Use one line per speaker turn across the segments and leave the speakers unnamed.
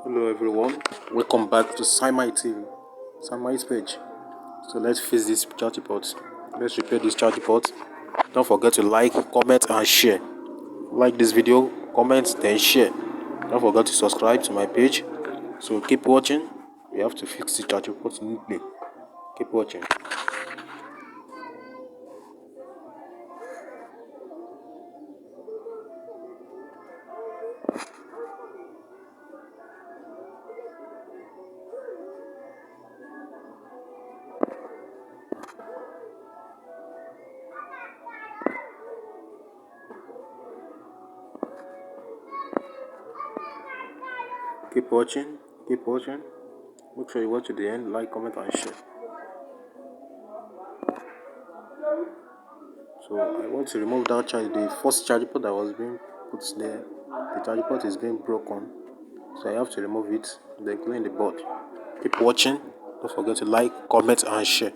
Hello everyone, welcome back to Simai TV, Simai's page. So let's fix this charge port. Let's repair this charge port. Don't forget to like, comment and share. Like this video, comment, then share. Don't forget to subscribe to my page. So keep watching. We have to fix the charge port neatly. Keep watching. Keep watching. Keep watching. Make sure you watch to the end. Like, comment and share. So I want to remove that charge. The first charge port that was being put there, the charge port is being broken. So I have to remove it, then clean the board. Keep watching. Don't forget to like, comment and share.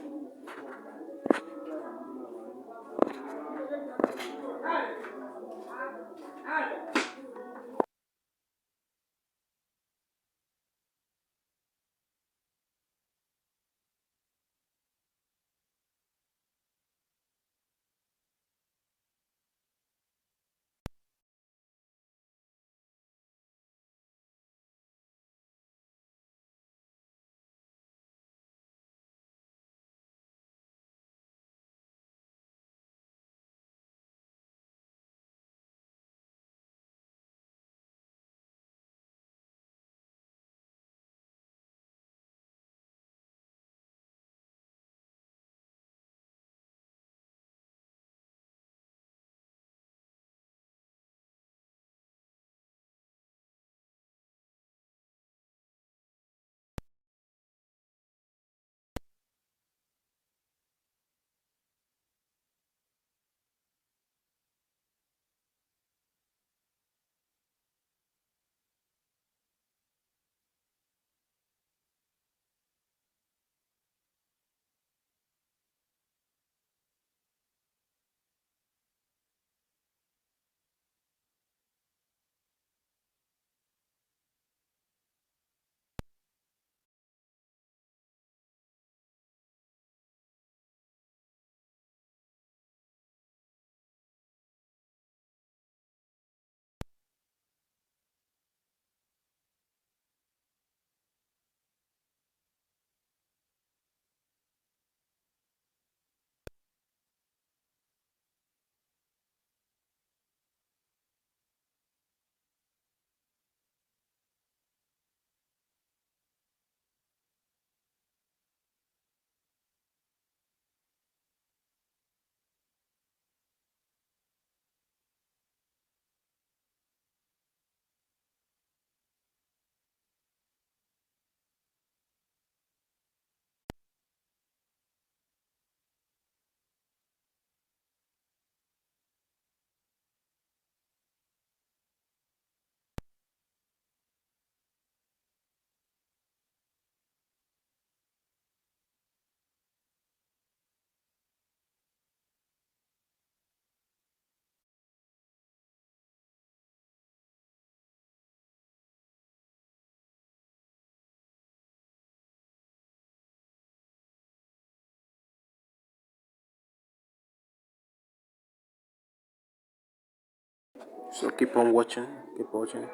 So keep on watching, keep watching.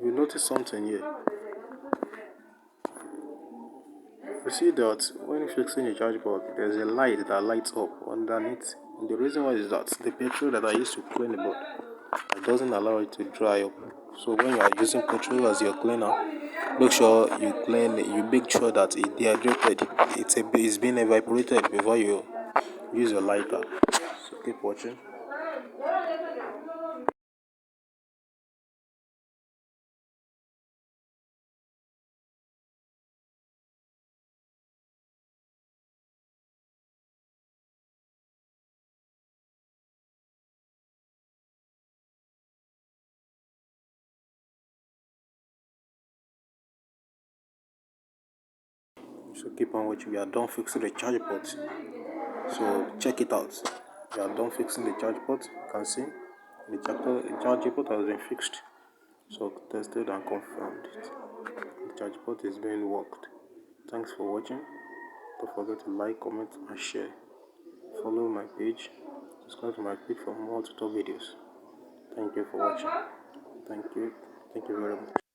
You notice something here. You see that when fixing a charge board, there's a light that lights up underneath. And the reason why is that the petrol that I used to clean the board, it doesn't allow it to dry up. So when you are using petrol as your cleaner, make sure you clean. You make sure that it dehydrated. It's been evaporated before you use your lighter. So keep watching. So keep on watching. We are done fixing the charge port. So check it out. We are done fixing the charge port. You can see the charge port has been fixed. So tested and confirmed it. The ChargePort is being worked. Thanks for watching. Don't forget to like, comment and share. Follow my page. Subscribe to my page for more tutorial videos. Thank you for watching. Thank you. Thank you very much.